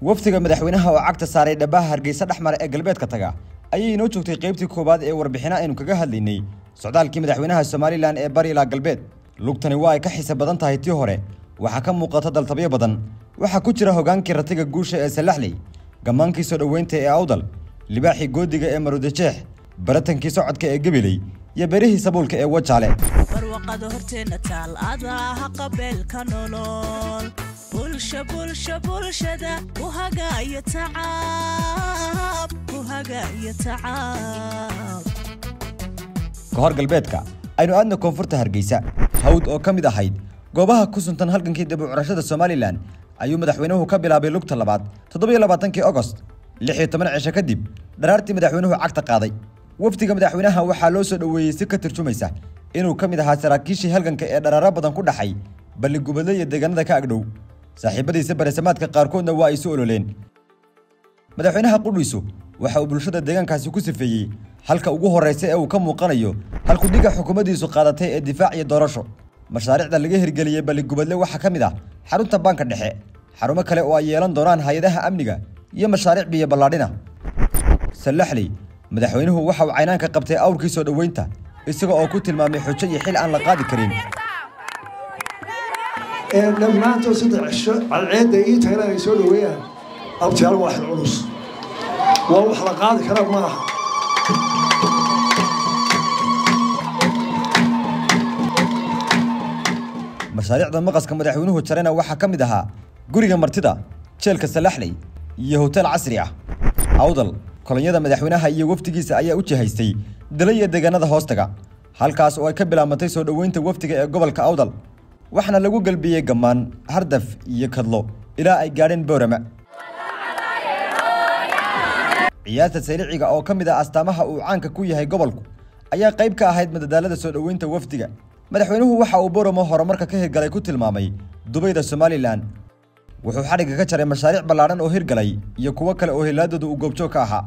waftiga madaxweynaha oo cagta saaray dhabaha Hargeysa dhaxmar ee galbeedka taga ayay inoo joogtay qaybtii koobaad ee warbixina aynu kaga hadlaynay socdaalkii madaxweynaha Somaliland ee bari ilaa galbeed lugtani waa ay ka xiisa badan tahay tii hore waxa ka muuqata daltabyo badan waxa ku jira hogaankii ratiga guusha ee Salaxley gamaankii soo dhaweynta ee Awdal libaaxi goodiga ee Maruudajeex baratankii socodka ee Gabiley iyo berihii sabuulka ee Wajaale barwaqada horteena taal adaa qabeelka nolol bulshada uhaga iyo tacaab kahor galbeedka aynu aadna koonfurta Hargeysa hawd oo kamid ahayd goobaha ku suntan halgankii dib u curashada Somaliland ayuu madaxweynuhu ka bilaabay lugta labaad 27 August 16 cisho kadib dharaartii madaxweynuhu cagta qaaday waftiga madaxweynaha waxaa loo soo dhaweeyay si ka tirjumaysa inuu kamid ahaa saraakiishii halganka ee dharaaro badan ku dhaxay balli gubadle iyo deegaanada ka agdhow saaxiibadiisa barisamaadka qaarkoodna waa ay soo ololeen madaxweynaha qudhiisu waxa uu bulshada deegaankaasi ku sifeeyay halka ugu horeysa ee uu ka muuqanayo halku dhiga xukuumaddiisu qaadatay ee difaac iyo doorasho mashaariicda laga hirgeliyay balli gubadle waxa kamid ah xarunta banka dhexe xarumo kale oo ay yeelan doonaan hay'adaha amniga iyo mashaariic biyo ballaadhina Salaxley madaxweynuhu waxa uu caynaanka qabtay awrkii soo dhaweynta isaga oo ku tilmaamay xujo iyo xil aan la qaadi karin dhammaanto saddex cisho cadceedda ii tagna ay soo dhaweeyaan abtiyaal waa xil culus waa wax la qaadi kara ma aha mashaariicda maqaska madaxweynuhu jarayna waxaa ka mid ahaa guriga martida jeelka Salaxley iyo hotel casri ah Awdal kolonyada madaxweynaha iyo waftigiisa ayaa u jihaystay dalaya deegaanada hoostaga halkaas oo ay ka bilaabantay soo dhaweynta waftiga ee gobolka Awdal waxna lagu galbiyay gamaan hardaf iyo kadlo ilaa ay gaadheen Boorama ciyaarta sayriiciga oo kamid ah astaamaha uu caanka ku yahay gobolku ayaa qayb ka ahayd madadaalada soo dhaweynta waftiga madaxweynuhu waxa uu Boorama horumarka ka hirgalay ku tilmaamay Dubayda Somaliland wuxuu xariga ka jaray mashaariic ballaaran oo hirgalay iyo kuwa kale oo hilaadoodu u goobjoog ka ahaa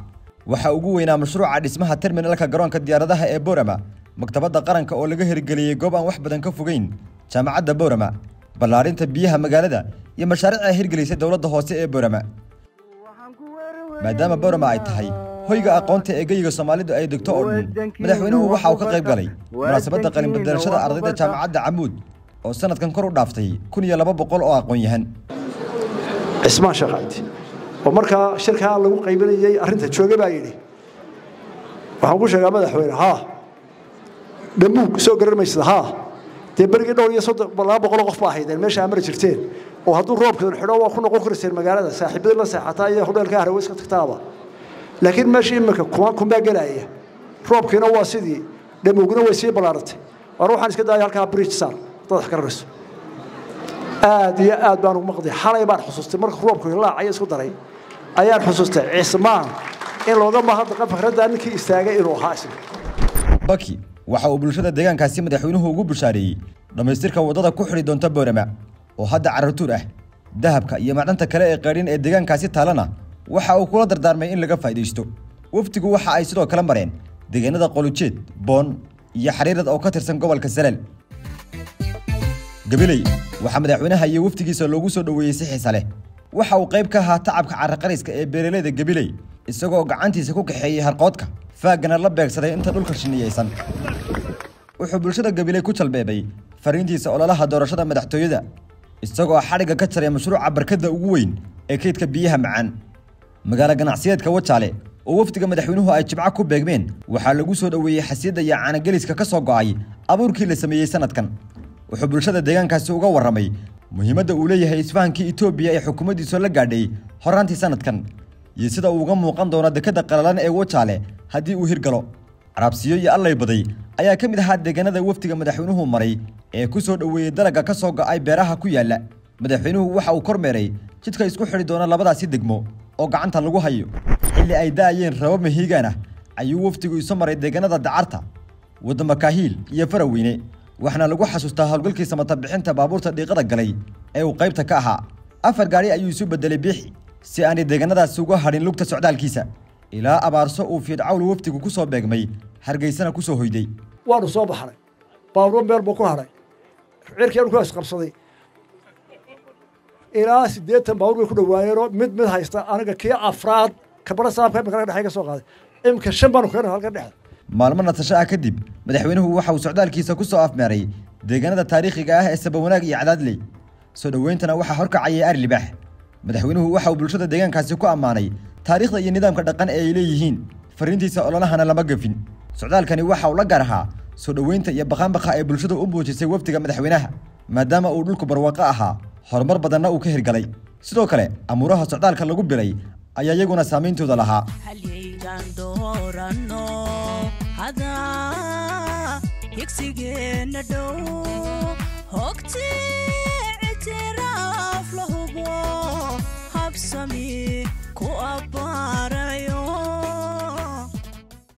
waxa ugu weynaa mashruuca dhismaha terminalka garoonka diyaaradaha ee Boorama maktabadda qaranka oo laga hirgeliyay goob aan wax badan ka fogeyn jaamacadda Boorama ballaarinta biyaha magaalada iyo mashaariic ay hirgelisay dawladda hoose ee Boorama maadaama Boorama ay tahay hoyga aqoonta ee geyiga Soomaalidu ay degto oo dhan madaxweynuhu waxa uu ka qayb galay munaasabadda qalin bedelashada ardayda jaamacadda Camuud oo sanadkan kor u dhaaftay 1200 oo aqoon yahan ismaan shaqaynti oo marka shirka lagu qaybinayay arinta joogay baa yiri waxaan ku sheegay madaxweyne dhamuug soo gararmaysa dee berigii dhowr iyo 300 qof baa ahaydeen meesha amar jirteen oo hadduu roobku xidho waa ku noqon karseen magaalada saaxiibada la seexataa iyo hudheelka Hargeysa ka tagtaaba laakiin meesha imika kuma galaya roobkiina waa sidii dhamuugna way sii balaaratay war waxaan iska daayay halka bridge sar dad kararayso aad iyo aad baan ugu maqday xalay baan xusuustay marka roobku ilaacay isku daray ayaan xusuustay Cismaan in looga mahad qafrada ninkii istaagay inuu ahaa isna Baki waxa uu bulshada deegaankaasi madaxweynuhu ugu bushaareeyay dhamaystirka wadada ku xiri doonta Boorama oo hadda carruur ah dahabka iyo macdanta kale ee qaadin ee deegaankaasi taalana waxa uu kula dardaarmay in laga faa'iideysto waftigu waxa ay sidoo kale mareen deegaanada Qolujeed Boon iyo Xariirad oo ka tirsan gobolka Salal Gabiley waxa madaxweynaha iyo waftigiisa loogu soo dhaweeyay si xiiso leh waxa uu qayb ka ahaa tacabka carqariska ee beeraleyda Gabiley isagoo gacantiisa ku kaxeeyay harqoodka faagana la beegsaday inta dhulka shiniyaysan wuxuu bulshada Gabiley ku jalbeebay fariintiisa ololaha doorashada madaxtooyada isagoo xariga ka jaray mashruuca barkada ugu weyn ee kaydka biyaha macaan magaala ganacsiyeedka Wajaale oo waftiga madaxweynuhu ay jibca ku beegmeen waxa lagu soo dhaweeyay xasiida iyo caanageliska ka soo go'ay abuurkii la sameeyay sanadkan wuxuu bulshada deegaankaasi uga waramay muhiimadda uu leeyahay isfahankii Itoobiya ee xukuumaddiisu la gaadhay horaantii sanadkan iyo sida uu uga muuqan doono dekada qalalan ee Wajaale haddii uu hirgalo Arabsiyo iyo Allay baday ayaa kamid ahaa deegaanada waftiga madaxweynuhu maray ee ku soo dhaweeyay dalaga ka soo go'ay beeraha ku yaala madaxweynuhu waxa uu kormeeray jidka isku xiri doona labadaasi degmo oo gacanta lagu hayo xilli ay daayeen rabo mahiigaana ayuu waftigu isu maray deegaanada Dacarta wadama Kaahil iyo Faraweyne waxna lagu xasuustaa hawlgalkii samata bixinta baabuurta dhiiqada galay ee uu qaybta ka ahaa afar gaari ayuu isu bedelay bixi si aan deegaanadaas uga hadhin lugta socdaalkiisa ilaa abaarso uu fiidcawl waftigu ku soo beegmay Hargeysana ku soo hoyday waanu soo baxnay baabuur meel buu ku haray cirkii ku qabsaday ilaa 80 baabuur bay ku dhawaayeen mid haysta aniga kii afraad kabara saabka imika dhaxay ka soo qaaday imka 5 baan ku halka dhex maalmo nasasho ah kadib madaxweynuhu waxa uu socdaalkiisa ku soo afmeeray deegaanada taariikhiga ah ee Sabawanaag iyo Cadaadley soo dhaweyntana waxa horkacayay Ari Libaax madaxweynuhu waxa uu bulshada deegaankaasi ku amaanay taariikhda iyo nidaamka dhaqan ee ay leeyihiin fariintiisa ololahana lama gafin socdaalkani waxa uu la gaar ahaa soo dhaweynta iyo baqanbaqa ee bulshada u muujisay wafdiga madaxweynaha maadaama uu dhulku barwaaqo ahaa horumar badanna uu ka hirgalay sidoo kale amuuraha socdaalka lagu bilay ayaa iyaguna saameyntooda lahaa halyeeygaan doorano hada yegsigeena dhow hogti itiraaf la hubo habsami